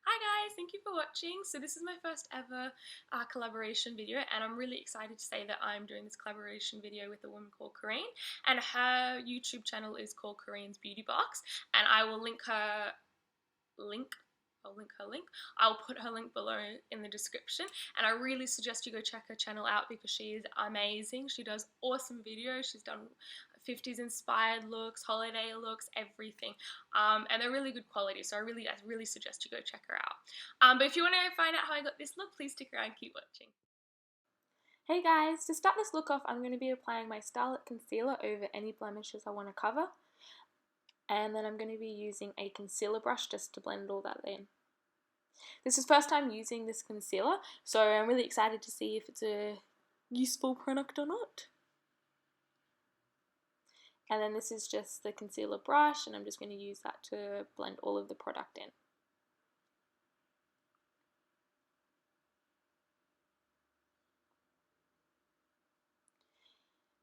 Hi guys, thank you for watching. So this is my first ever collaboration video, and I'm really excited to say that I'm doing this collaboration video with a woman called Corrine, and her YouTube channel is called Corrine's Beauty Box, and I will link her link I'll put her link below in the description, and I really suggest you go check her channel out because she is amazing. She does awesome videos. She's done 50s inspired looks, holiday looks, everything, and they're really good quality, so I really suggest you go check her out. But if you want to find out how I got this look, please stick around, keep watching. Hey guys, to start this look off, I'm going to be applying my Starlit Concealer over any blemishes I want to cover. And then I'm going to be using a concealer brush just to blend all that in. This is first time using this concealer, so I'm really excited to see if it's a useful product or not. And then this is just the concealer brush, and I'm just going to use that to blend all of the product in.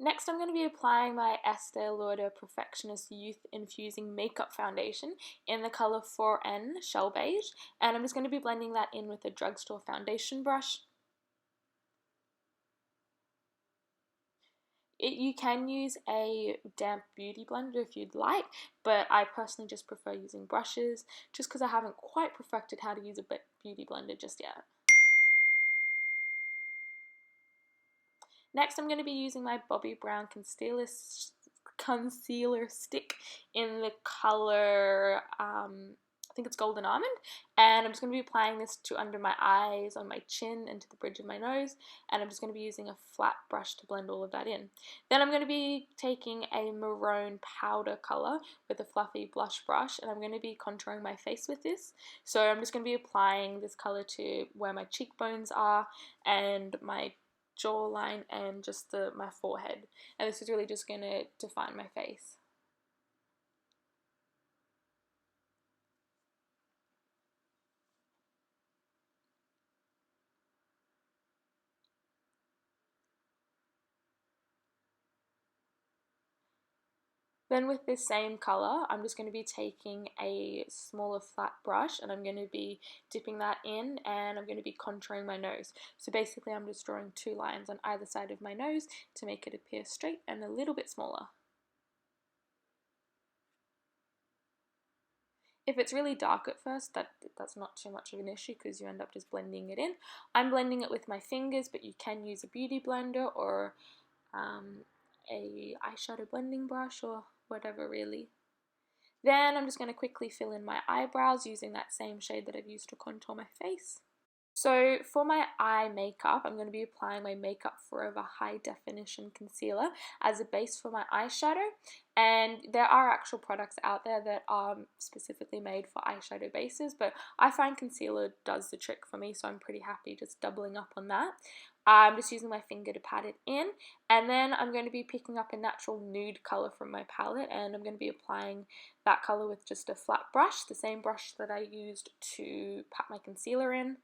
Next, I'm going to be applying my Estee Lauder Perfectionist Youth Infusing Makeup Foundation in the colour 4N Shell Beige, and I'm just going to be blending that in with a drugstore foundation brush. You can use a damp beauty blender if you'd like, but I personally just prefer using brushes, just because I haven't quite perfected how to use a beauty blender just yet. Next, I'm going to be using my Bobbi Brown concealer stick in the colour, I think it's Golden Almond, and I'm just going to be applying this to under my eyes, on my chin, and to the bridge of my nose, and I'm just going to be using a flat brush to blend all of that in. Then I'm going to be taking a maroon powder colour with a fluffy blush brush, and I'm going to be contouring my face with this. So I'm just going to be applying this colour to where my cheekbones are, and my jawline, and just my forehead, and this is really just going to define my face. Then with this same colour, I'm just going to be taking a smaller flat brush, and I'm going to be dipping that in, and I'm going to be contouring my nose. So basically I'm just drawing two lines on either side of my nose to make it appear straight and a little bit smaller. If it's really dark at first, that's not too much of an issue because you end up just blending it in. I'm blending it with my fingers, but you can use a beauty blender or a eyeshadow blending brush or whatever really. Then I'm just going to quickly fill in my eyebrows using that same shade that I've used to contour my face. So for my eye makeup, I'm going to be applying my Makeup Forever High Definition Concealer as a base for my eyeshadow. And there are actual products out there that are specifically made for eyeshadow bases, but I find concealer does the trick for me, so I'm pretty happy just doubling up on that. I'm just using my finger to pat it in, and then I'm going to be picking up a natural nude colour from my palette, and I'm going to be applying that colour with just a flat brush, the same brush that I used to pat my concealer in.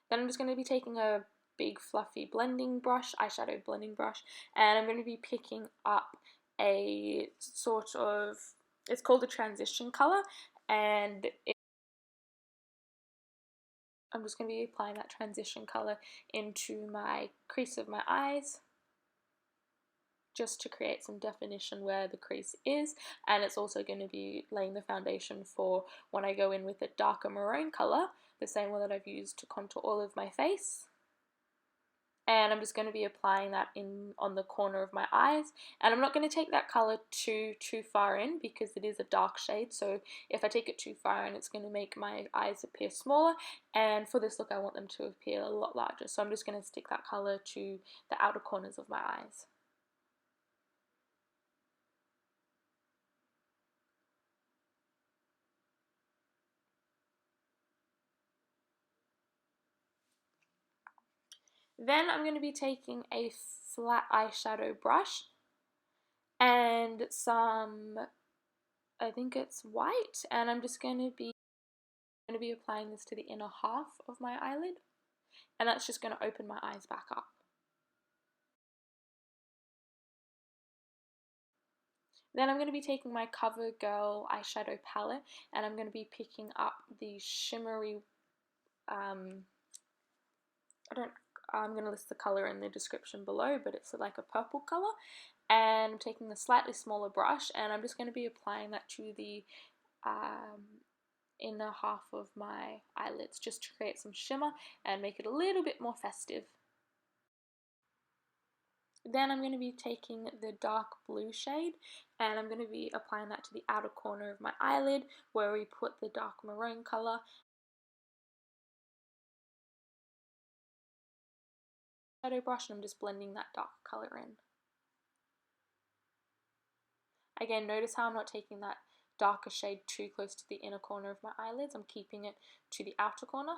Then I'm just going to be taking a big fluffy blending brush, eyeshadow blending brush, and I'm going to be picking up a sort of, it's called a transition colour, and I'm just going to be applying that transition colour into my crease of my eyes, just to create some definition where the crease is, and it's also going to be laying the foundation for when I go in with a darker maroon colour, the same one that I've used to contour all of my face. And I'm just going to be applying that in on the corner of my eyes, and I'm not going to take that colour too far in because it is a dark shade, so if I take it too far in it's going to make my eyes appear smaller, and for this look I want them to appear a lot larger, so I'm just going to stick that colour to the outer corners of my eyes. Then I'm going to be taking a flat eyeshadow brush and some, I think it's white, and I'm just going to be applying this to the inner half of my eyelid, and that's just going to open my eyes back up. Then I'm going to be taking my CoverGirl eyeshadow palette, and I'm going to be picking up the shimmery, I'm going to list the colour in the description below, but it's like a purple colour. And I'm taking a slightly smaller brush, and I'm just going to be applying that to the inner half of my eyelids, just to create some shimmer and make it a little bit more festive. Then I'm going to be taking the dark blue shade, and I'm going to be applying that to the outer corner of my eyelid where we put the dark maroon colour. Shadow brush, and I'm just blending that dark colour in. Again, notice how I'm not taking that darker shade too close to the inner corner of my eyelids. I'm keeping it to the outer corner.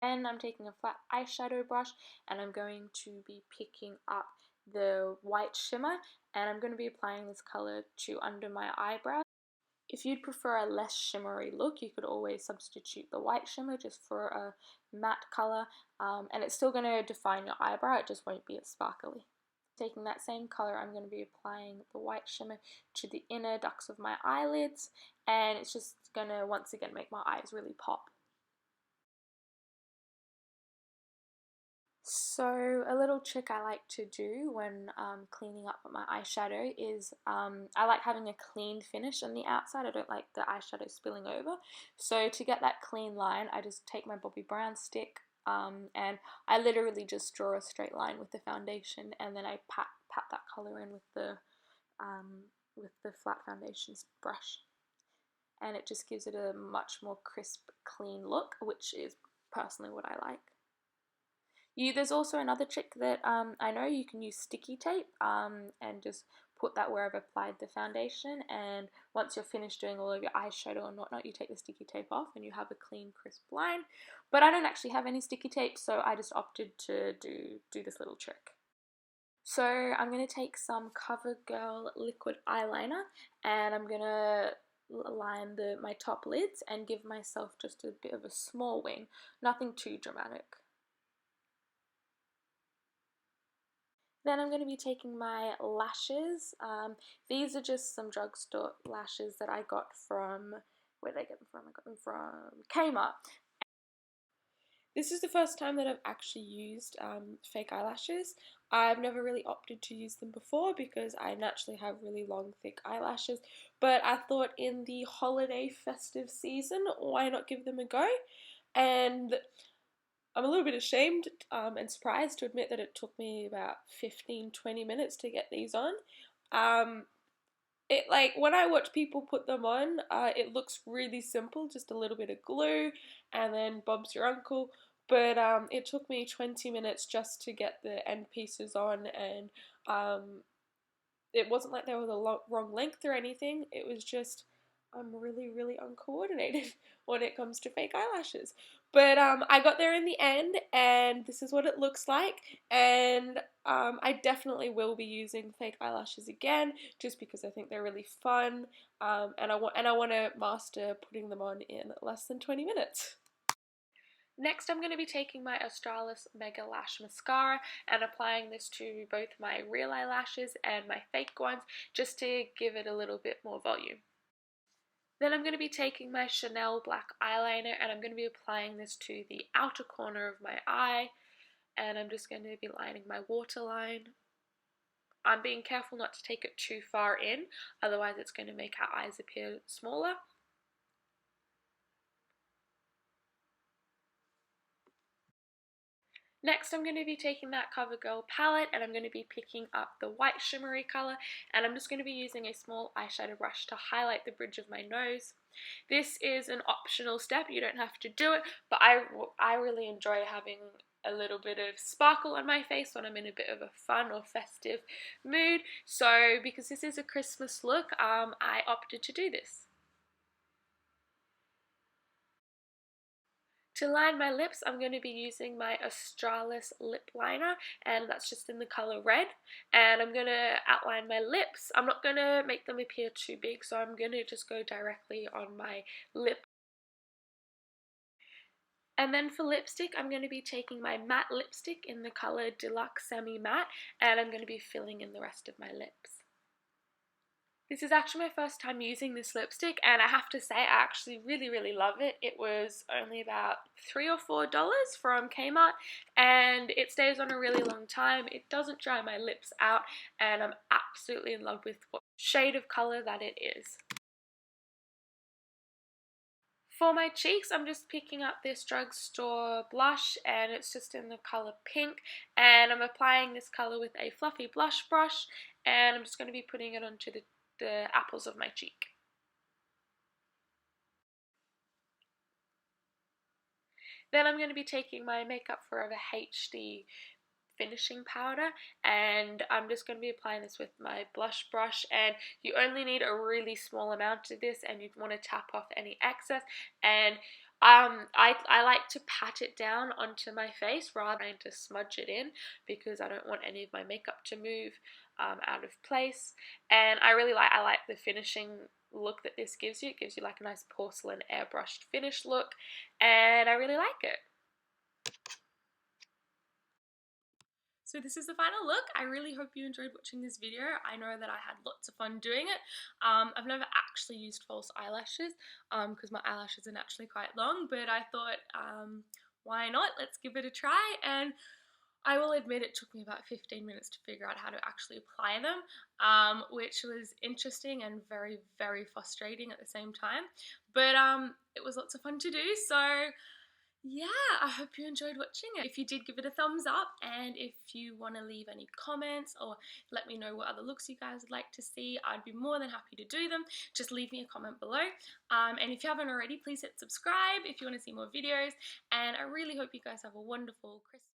Then I'm taking a flat eyeshadow brush, and I'm going to be picking up the white shimmer, and I'm going to be applying this colour to under my eyebrows. If you'd prefer a less shimmery look, you could always substitute the white shimmer just for a matte colour, and it's still going to define your eyebrow, it just won't be as sparkly. Taking that same colour, I'm going to be applying the white shimmer to the inner ducts of my eyelids, and it's just going to once again make my eyes really pop. So a little trick I like to do when cleaning up my eyeshadow is I like having a clean finish on the outside. I don't like the eyeshadow spilling over. So to get that clean line, I just take my Bobbi Brown stick and I literally just draw a straight line with the foundation, and then I pat that colour in with the flat foundation brush. And it just gives it a much more crisp, clean look, which is personally what I like. There's also another trick that I know you can use sticky tape and just put that where I've applied the foundation, and once you're finished doing all of your eyeshadow and whatnot, you take the sticky tape off and you have a clean, crisp line. But I don't actually have any sticky tape, so I just opted to do this little trick. So I'm going to take some CoverGirl liquid eyeliner, and I'm going to line my top lids and give myself just a bit of a small wing, nothing too dramatic. Then I'm going to be taking my lashes. These are just some drugstore lashes that I got from, where did I get them from? I got them from Kmart. This is the first time that I've actually used fake eyelashes. I've never really opted to use them before because I naturally have really long, thick eyelashes. But I thought in the holiday festive season, why not give them a go? And I'm a little bit ashamed and surprised to admit that it took me about 15-20 minutes to get these on. When I watch people put them on, it looks really simple, just a little bit of glue and then Bob's your uncle. But it took me 20 minutes just to get the end pieces on, and it wasn't like they were the wrong length or anything. It was just I'm really, really uncoordinated when it comes to fake eyelashes. But I got there in the end, and this is what it looks like. And I definitely will be using fake eyelashes again, just because I think they're really fun. And I want to master putting them on in less than 20 minutes. Next, I'm going to be taking my Australis Mega Lash Mascara and applying this to both my real eyelashes and my fake ones, just to give it a little bit more volume. Then I'm going to be taking my Chanel black eyeliner, and I'm going to be applying this to the outer corner of my eye, and I'm just going to be lining my waterline. I'm being careful not to take it too far in, otherwise it's going to make our eyes appear smaller. Next, I'm going to be taking that CoverGirl palette, and I'm going to be picking up the white shimmery colour, and I'm just going to be using a small eyeshadow brush to highlight the bridge of my nose. This is an optional step, you don't have to do it, but I really enjoy having a little bit of sparkle on my face when I'm in a bit of a fun or festive mood. So because this is a Christmas look, I opted to do this. To line my lips, I'm going to be using my Australis lip liner, and that's just in the colour red. And I'm going to outline my lips. I'm not going to make them appear too big, so I'm going to just go directly on my lip. And then for lipstick, I'm going to be taking my matte lipstick in the colour Deluxe Semi Matte, and I'm going to be filling in the rest of my lips. This is actually my first time using this lipstick, and I have to say I actually really love it. It was only about $3 or $4 from Kmart, and it stays on a really long time. It doesn't dry my lips out, and I'm absolutely in love with what shade of colour that it is. For my cheeks, I'm just picking up this drugstore blush, and it's just in the colour pink, and I'm applying this colour with a fluffy blush brush, and I'm just going to be putting it onto the apples of my cheek. Then I'm going to be taking my Makeup Forever HD finishing powder, and I'm just going to be applying this with my blush brush, and you only need a really small amount of this, and you'd want to tap off any excess. And I like to pat it down onto my face rather than to smudge it in, because I don't want any of my makeup to move out of place. And I like the finishing look that this gives you. It gives you like a nice porcelain airbrushed finish look, and I really like it. So this is the final look. I really hope you enjoyed watching this video. I know that I had lots of fun doing it. I've never actually used false eyelashes because my eyelashes are naturally quite long, but I thought, why not? Let's give it a try. And I will admit it took me about 15 minutes to figure out how to actually apply them, which was interesting and very frustrating at the same time. But it was lots of fun to do, so yeah, I hope you enjoyed watching it. If you did, give it a thumbs up, and if you want to leave any comments or let me know what other looks you guys would like to see, I'd be more than happy to do them. Just leave me a comment below. And if you haven't already, please hit subscribe if you want to see more videos, and I really hope you guys have a wonderful Christmas.